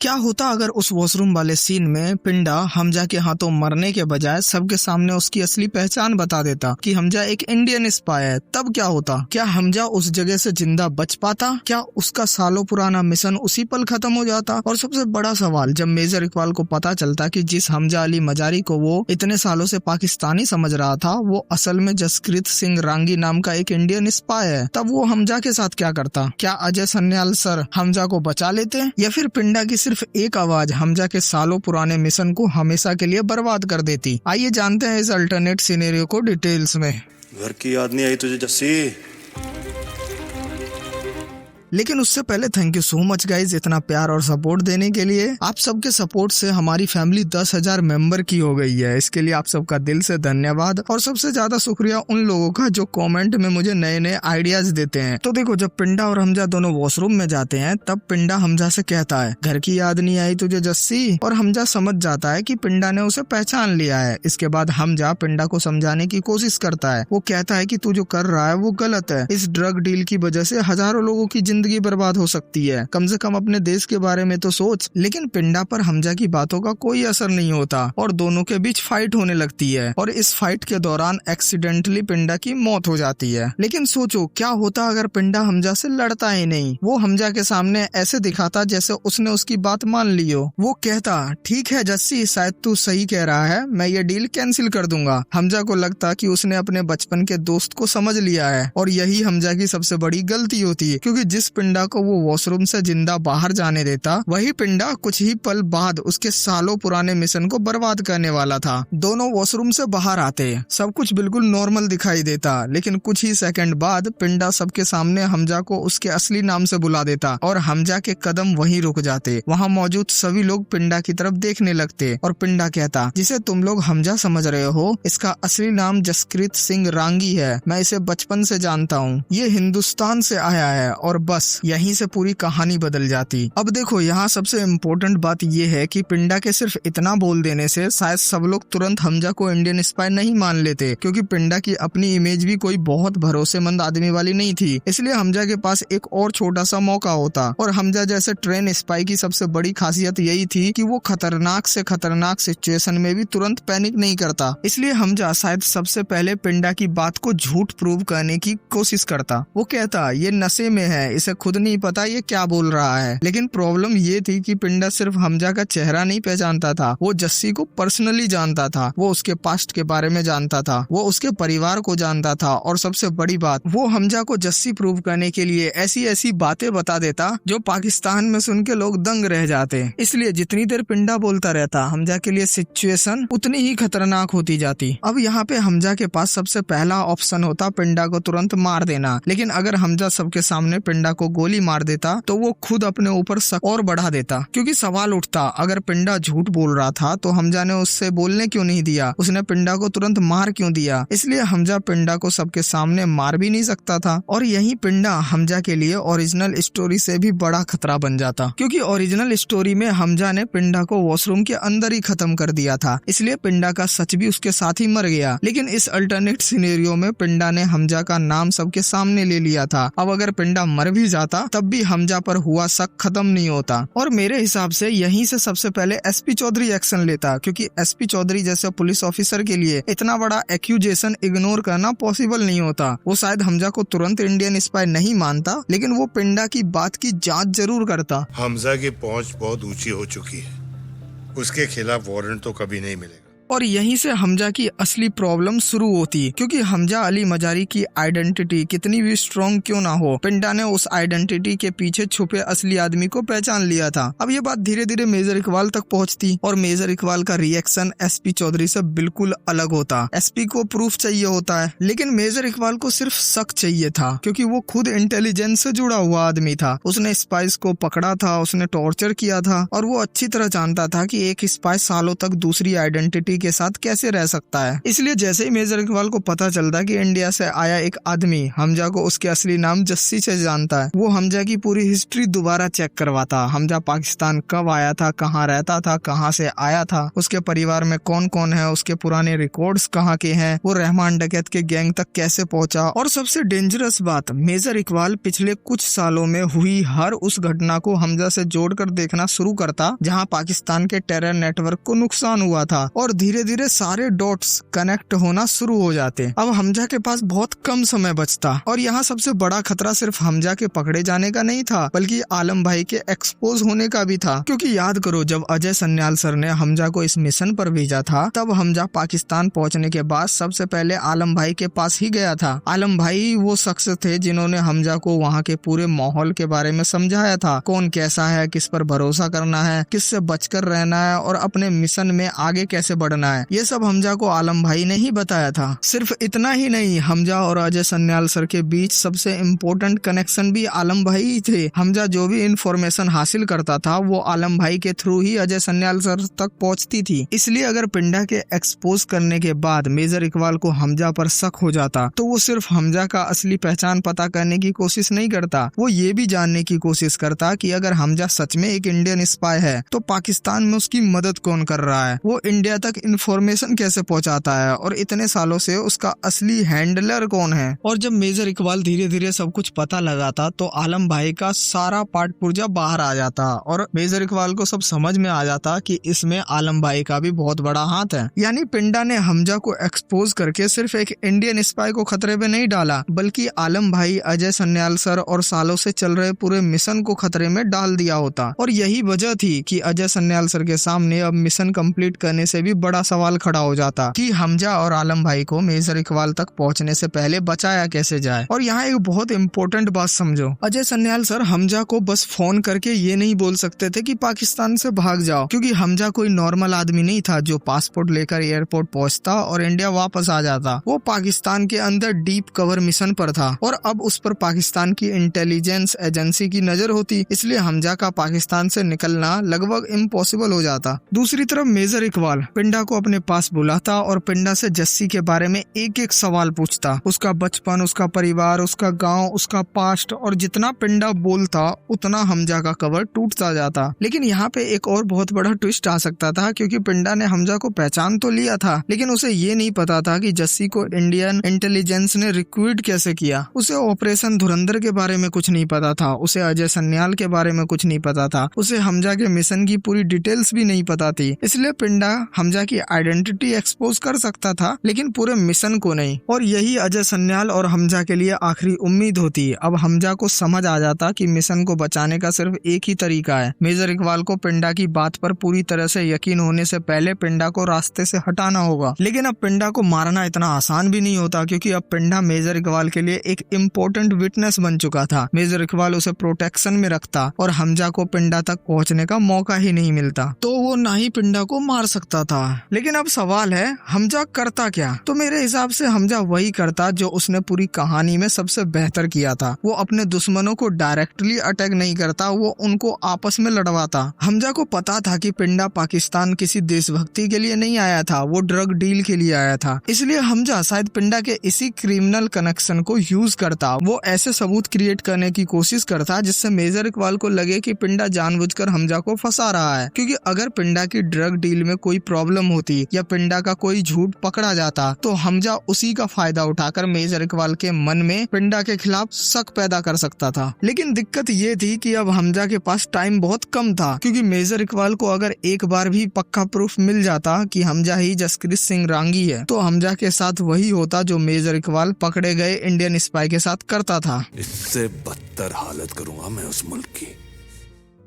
क्या होता अगर उस वॉशरूम वाले सीन में पिंडा हमजा के हाथों मरने के बजाय सबके सामने उसकी असली पहचान बता देता कि हमजा एक इंडियन स्पाई है? तब क्या होता? क्या हमजा उस जगह से जिंदा बच पाता? क्या उसका सालों पुराना मिशन उसी पल खत्म हो जाता? और सबसे बड़ा सवाल, जब मेजर इकबाल को पता चलता कि जिस हमजा अली मजारी को वो इतने सालों से पाकिस्तानी समझ रहा था वो असल में जसकृत सिंह रांगी नाम का एक इंडियन स्पाई है, तब वो हमजा के साथ क्या करता? क्या अजय सन्याल सर हमजा को बचा लेते या फिर पिंडा की सिर्फ एक आवाज हमजा के सालों पुराने मिशन को हमेशा के लिए बर्बाद कर देती? आइए जानते हैं इस अल्टरनेट सिनेरियो को डिटेल्स में। घर की याद नहीं आई तुझे जस्सी? लेकिन उससे पहले thank you so much guys इतना प्यार और सपोर्ट देने के लिए। आप सबके सपोर्ट से हमारी फैमिली 10,000 मेंबर की हो गई है। इसके लिए आप सबका दिल से धन्यवाद। और सबसे ज्यादा शुक्रिया उन लोगों का जो कमेंट में मुझे नए नए आइडियाज देते हैं। तो देखो, जब पिंडा और हमजा दोनों वॉशरूम में जाते हैं तब पिंडा हमजा से कहता है, घर की याद नहीं आई तुझे जस्सी? और हमजा समझ जाता है कि पिंडा ने उसे पहचान लिया है। इसके बाद हमजा पिंडा को समझाने की कोशिश करता है। वो कहता है कि तू जो कर रहा है वो गलत है। इस ड्रग डील की वजह से हजारों लोगों की जिंदगी बर्बाद हो सकती है। कम से कम अपने देश के बारे में तो सोच। लेकिन पिंडा पर हमजा की बातों का कोई असर नहीं होता और दोनों के बीच फाइट होने लगती है। और इस फाइट के दौरान एक्सीडेंटली पिंडा की मौत हो जाती है। लेकिन सोचो, क्या होता अगर पिंडा हमजा से लड़ता ही नहीं? वो हमजा के सामने ऐसे दिखाता जैसे उसने उसकी बात मान ली हो। वो कहता, ठीक है जस्सी, शायद तू सही कह रहा है, मैं ये डील कैंसिल कर दूंगा। हमजा को लगता कि उसने अपने बचपन के दोस्त को समझ लिया है और यही हमजा की सबसे बड़ी गलती होती है, क्योंकि जिस पिंडा को वो वॉशरूम से जिंदा बाहर जाने देता वही पिंडा कुछ ही पल बाद उसके सालों पुराने मिशन को बर्बाद करने वाला था। दोनों वॉशरूम से बाहर आते, सब कुछ बिल्कुल नॉर्मल दिखाई देता, लेकिन कुछ ही सेकंड बाद पिंडा सबके सामने हमजा को उसके असली नाम से बुला देता और हमजा के कदम वहीं रुक जाते। वहाँ मौजूद सभी लोग पिंडा की तरफ देखने लगते और पिंडा कहता, जिसे तुम लोग हमजा समझ रहे हो इसका असली नाम जसकृत सिंह रांगी है। मैं इसे बचपन से जानता हूँ, ये हिंदुस्तान से आया है। और बस यहीं से पूरी कहानी बदल जाती। अब देखो, यहाँ सबसे इम्पोर्टेंट बात ये है कि पिंडा के सिर्फ इतना बोल देने से शायद सब लोग तुरंत हमजा को इंडियन स्पाई नहीं मान लेते, क्योंकि पिंडा की अपनी इमेज भी कोई बहुत भरोसेमंद आदमी वाली नहीं थी। इसलिए हमजा के पास एक और छोटा सा मौका होता। और हमजा जैसे ट्रेन स्पाई की सबसे बड़ी खासियत यही थी कि वो खतरनाक से खतरनाक सिचुएशन में भी तुरंत पैनिक नहीं करता। इसलिए हमजा शायद सबसे पहले पिंडा की बात को झूठ प्रूव करने की कोशिश करता। वो कहता, ये नशे में है, इसे खुद नहीं पता ये क्या बोल रहा है। लेकिन प्रॉब्लम ये थी कि पिंडा सिर्फ हमजा का चेहरा नहीं पहचानता था, वो जस्सी को पर्सनली जानता था। वो उसके पास्ट के बारे में जानता था, वो उसके परिवार को जानता था। और सबसे बड़ी बात, वो हमजा को जस्सी प्रूव करने के लिए ऐसी ऐसी बातें बता देता जो पाकिस्तान में सुन के लोग दंग रह जाते। इसलिए जितनी देर पिंडा बोलता रहता, हमजा के लिए सिचुएशन उतनी ही खतरनाक होती जाती। अब यहाँ पे हमजा के पास सबसे पहला ऑप्शन होता पिंडा को तुरंत मार देना। लेकिन अगर हमजा सबके सामने पिंडा को गोली मार देता तो वो खुद अपने ऊपर शक और बढ़ा देता, क्योंकि सवाल उठता, अगर पिंडा झूठ बोल रहा था तो हमजा ने उससे बोलने क्यों नहीं दिया? उसने पिंडा को तुरंत मार क्यों दिया? इसलिए हमजा पिंडा को सबके सामने मार भी नहीं सकता था। और यही पिंडा हमजा के लिए ओरिजिनल स्टोरी से भी बड़ा खतरा बन जाता, क्योंकि ओरिजिनल स्टोरी में हमजा ने पिंडा को वॉशरूम के अंदर ही खत्म कर दिया था। इसलिए पिंडा का सच भी उसके साथ ही मर गया। लेकिन इस अल्टरनेट सिनेरियो में पिंडा ने हमजा का नाम सबके सामने ले लिया था। अब अगर पिंडा मर भी जाता तब भी हमजा पर हुआ शक खत्म नहीं होता। और मेरे हिसाब से यहीं से सबसे पहले एसपी चौधरी एक्शन लेता, क्योंकि एसपी चौधरी जैसे पुलिस ऑफिसर के लिए इतना बड़ा एक्यूजेशन इग्नोर करना पॉसिबल नहीं होता। वो शायद हमजा को तुरंत इंडियन स्पाई नहीं मानता, लेकिन वो पिंडा की बात की जांच जरूर करता। हमजा की पहुंच बहुत ऊंची हो चुकी है, उसके खिलाफ वारंट तो कभी नहीं मिलेगा। और यहीं से हमजा की असली प्रॉब्लम शुरू होती, क्योंकि हमजा अली मजारी की आइडेंटिटी कितनी भी स्ट्रॉन्ग क्यों ना हो, पिंडा ने उस आइडेंटिटी के पीछे छुपे असली आदमी को पहचान लिया था। अब ये बात धीरे धीरे मेजर इकबाल तक पहुंचती और मेजर इकबाल का रिएक्शन एसपी चौधरी से बिल्कुल अलग होता। एसपी को प्रूफ चाहिए होता है, लेकिन मेजर इकबाल को सिर्फ शक चाहिए था, क्योंकि वो खुद इंटेलिजेंस से जुड़ा हुआ आदमी था। उसने स्पाइस को पकड़ा था, उसने टॉर्चर किया था और वो अच्छी तरह जानता था कि एक स्पाई सालों तक दूसरी आइडेंटिटी आतंकी के साथ कैसे रह सकता है। इसलिए जैसे ही मेजर इकबाल को पता चलता कि इंडिया से आया एक आदमी हमजा को उसके असली नाम जस्सी से जानता है, वो हमजा की पूरी हिस्ट्री दोबारा चेक करवाता। हमजा पाकिस्तान कब आया था, कहाँ रहता था, कहाँ से आया था, उसके परिवार में कौन कौन है, उसके पुराने रिकॉर्ड्स कहाँ के हैं, वो रहमान डकैत के गैंग तक कैसे पहुंचा, और सबसे डेंजरस बात, मेजर इकबाल पिछले कुछ सालों में हुई हर उस घटना को हमजा से जोड़कर देखना शुरू करता जहां पाकिस्तान के टेरर नेटवर्क को नुकसान हुआ था, और धीरे धीरे सारे डॉट्स कनेक्ट होना शुरू हो जाते। अब हमजा के पास बहुत कम समय बचता, और यहाँ सबसे बड़ा खतरा सिर्फ हमजा के पकड़े जाने का नहीं था बल्कि आलम भाई के एक्सपोज होने का भी था। क्योंकि याद करो, जब अजय सन्याल सर ने हमजा को इस मिशन पर भेजा था तब हमजा पाकिस्तान पहुंचने के बाद सबसे पहले आलम भाई के पास ही गया था। आलम भाई वो शख्स थे जिन्होंने हमजा को वहाँ के पूरे माहौल के बारे में समझाया था, कौन कैसा है, किस पर भरोसा करना है, किससे बचकर रहना है और अपने मिशन में आगे कैसे बढ़ना है, ये सब हमजा को आलम भाई ने ही बताया था। सिर्फ इतना ही नहीं, हमजा और अजय सन्याल सर के बीच सबसे इम्पोर्टेंट कनेक्शन भी आलम भाई ही थे। हमजा जो भी इंफॉर्मेशन हासिल करता था वो आलम भाई के थ्रू ही अजय सन्याल सर तक पहुंचती थी। इसलिए अगर पिंडा के एक्सपोज करने के बाद मेजर इकबाल को हमजा पर शक हो जाता तो वो सिर्फ हमजा का असली पहचान पता करने की कोशिश नहीं करता, वो ये भी जानने की कोशिश करता कि अगर हमजा सच में एक इंडियन स्पाई है तो पाकिस्तान में उसकी मदद कौन कर रहा है, वो इंडिया तक इंफॉर्मेशन कैसे पहुंचाता है, और इतने सालों से उसका असली हैंडलर कौन है। और जब मेजर इकबाल धीरे धीरे सब कुछ पता लगाता तो आलम भाई का सारा पाठ पुर्जा बाहर आ जाता और मेजर इकबाल को सब समझ में आ जाता कि इसमें आलम भाई का भी बहुत बड़ा हाथ है। यानी पिंडा ने हमजा को एक्सपोज करके सिर्फ एक इंडियन स्पाई को खतरे में नहीं डाला बल्कि आलम भाई, अजय सन्याल सर और सालों से चल रहे पूरे मिशन को खतरे में डाल दिया होता। और यही वजह थी कि अजय सन्याल सर के सामने अब मिशन कंप्लीट करने से भी बड़ा सवाल खड़ा हो जाता कि हमजा और आलम भाई को मेजर इकबाल तक पहुंचने से पहले बचाया कैसे जाए। और यहाँ एक बहुत इंपॉर्टेंट बात समझो, अजय सन्याल सर हमजा को बस फोन करके ये नहीं बोल सकते थे कि पाकिस्तान से भाग जाओ, क्योंकि हमजा कोई नॉर्मल आदमी नहीं था जो पासपोर्ट लेकर एयरपोर्ट पहुंचता और इंडिया वापस आ जाता। वो पाकिस्तान के अंदर डीप कवर मिशन पर था और अब उस पर पाकिस्तान की इंटेलिजेंस एजेंसी की नजर होती, इसलिए हमजा का पाकिस्तान से निकलना लगभग इम्पॉसिबल हो जाता। दूसरी तरफ मेजर इकबाल पिंडा को अपने पास बुलाता और पिंडा से जस्सी के बारे में एक एक सवाल पूछता, उसका बचपन, उसका परिवार, उसका गांव, उसका पास्ट, और जितना पिंडा बोलता उतना हमजा का कवर टूटता जाता। लेकिन यहाँ पे एक और बहुत बड़ा ट्विस्ट आ सकता था, क्योंकि पिंडा ने हमजा को पहचान तो लिया था लेकिन उसे ये नहीं पता था कि जस्सी को इंडियन इंटेलिजेंस ने रिक्रूट कैसे किया। उसे ऑपरेशन धुरंधर के बारे में कुछ नहीं पता था, उसे अजय सन्याल के बारे में कुछ नहीं पता था, उसे हमजा के मिशन की पूरी डिटेल्स भी नहीं पता थी। इसलिए पिंडा हमजा की आइडेंटिटी एक्सपोज कर सकता था लेकिन पूरे मिशन को नहीं। और यही अजय सन्याल और हमजा के लिए आखिरी उम्मीद होती। अब हमजा को समझ आ जाता कि मिशन को बचाने का सिर्फ एक ही तरीका है, मेजर इकबाल को पिंडा की बात पर पूरी तरह से यकीन होने से पहले पिंडा को रास्ते से हटाना होगा। लेकिन अब पिंडा को मारना इतना आसान भी नहीं होता, क्योंकि अब पिंडा मेजर इकबाल के लिए एक इम्पोर्टेंट विटनेस बन चुका था। मेजर इकबाल उसे प्रोटेक्शन में रखता और हमजा को पिंडा तक पहुंचने का मौका ही नहीं मिलता, तो वो ना ही पिंडा को मार सकता था। लेकिन अब सवाल है, हमजा करता क्या? तो मेरे हिसाब से हमजा वही करता जो उसने पूरी कहानी में सबसे बेहतर किया था। वो अपने दुश्मनों को डायरेक्टली अटैक नहीं करता, वो उनको आपस में लड़वाता। हमजा को पता था कि पिंडा पाकिस्तान किसी देशभक्ति के लिए नहीं आया था, वो ड्रग डील के लिए आया था। इसलिए हमजा शायद पिंडा के इसी क्रिमिनल कनेक्शन को यूज करता। वो ऐसे सबूत क्रिएट करने की कोशिश करता जिससे मेजर इकबाल को लगे कि पिंडा जानबूझकर हमजा को फंसा रहा है, क्योंकि अगर पिंडा की ड्रग डील में कोई प्रॉब्लम होती या पिंडा का कोई झूठ पकड़ा जाता तो हमजा उसी का फायदा उठाकर मेजर इकबाल के मन में पिंडा के खिलाफ शक पैदा कर सकता था। लेकिन दिक्कत ये थी कि अब हमजा के पास टाइम बहुत कम था, क्योंकि मेजर इकबाल को अगर एक बार भी पक्का प्रूफ मिल जाता कि हमजा ही जसकृत सिंह रांगी है तो हमजा के साथ वही होता जो मेजर इकबाल पकड़े गए इंडियन स्पाई के साथ करता था। इससे बदतर हालत करूंगा मैं उस मुल्क की।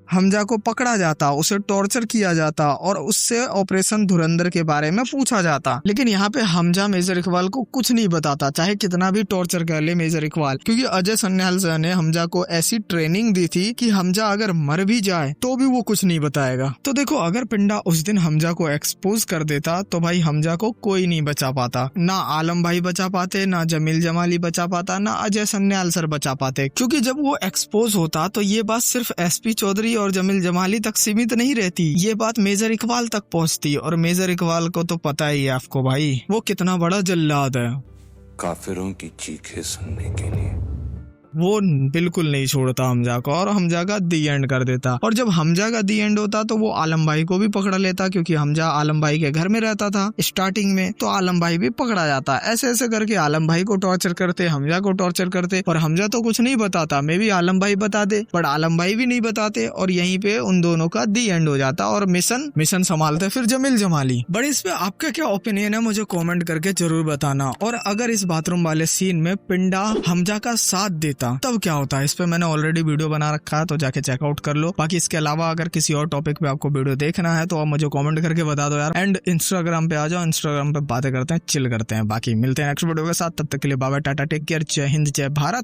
हमजा को पकड़ा जाता, उसे टॉर्चर किया जाता और उससे ऑपरेशन धुरंधर के बारे में पूछा जाता। लेकिन यहाँ पे हमजा मेजर इकबाल को कुछ नहीं बताता, चाहे कितना भी टॉर्चर कर ले मेजर इकबाल, क्योंकि अजय सन्याल सर ने हमजा को ऐसी ट्रेनिंग दी थी कि हमजा अगर मर भी जाए तो भी वो कुछ नहीं बताएगा। तो देखो, अगर पिंडा उस दिन हमजा को एक्सपोज कर देता तो भाई हमजा को कोई नहीं बचा पाता, ना आलम भाई बचा पाते, ना जमील जमाली बचा पाता, ना अजय सन्याल सर बचा पाते, क्योंकि जब वो एक्सपोज होता तो ये बात सिर्फ एसपी चौधरी और जमील जमाली तक सीमित नहीं रहती, ये बात मेजर इकबाल तक पहुंचती। और मेजर इकबाल को तो पता ही है आपको भाई, वो कितना बड़ा जल्लाद है। काफिरों की चीखें सुनने के लिए वो बिल्कुल नहीं छोड़ता हमजा को, और हमजा का दी एंड कर देता। और जब हमजा का दी एंड होता तो वो आलम भाई को भी पकड़ लेता, क्योंकि हमजा आलम भाई के घर में रहता था स्टार्टिंग में, तो आलम भाई भी पकड़ा जाता। ऐसे ऐसे करके आलम भाई को टॉर्चर करते, हमजा को टॉर्चर करते, और हमजा तो कुछ नहीं बताता, मे भी आलम भाई बता दे, बट आलम भाई भी नहीं बताते, और यहीं पे उन दोनों का दी एंड हो जाता। और मिशन संभालते फिर जमील जमाली। बट इस पे आपका क्या ओपिनियन है मुझे कॉमेंट करके जरूर बताना। और अगर इस बाथरूम वाले सीन में पिंडा हमजा का साथ देता तब क्या होता है, इस पे मैंने ऑलरेडी वीडियो बना रखा है, तो जाके चेकआउट कर लो। बाकी इसके अलावा अगर किसी और टॉपिक पे आपको वीडियो देखना है तो आप मुझे कमेंट करके बता दो यार। एंड इंस्टाग्राम पे आ जाओ, इंस्टाग्राम पे बातें करते हैं, चिल करते हैं। बाकी मिलते हैं नेक्स्ट वीडियो के साथ, तब तक के लिए bye bye, tata, take care, जय हिंद, जय भारत।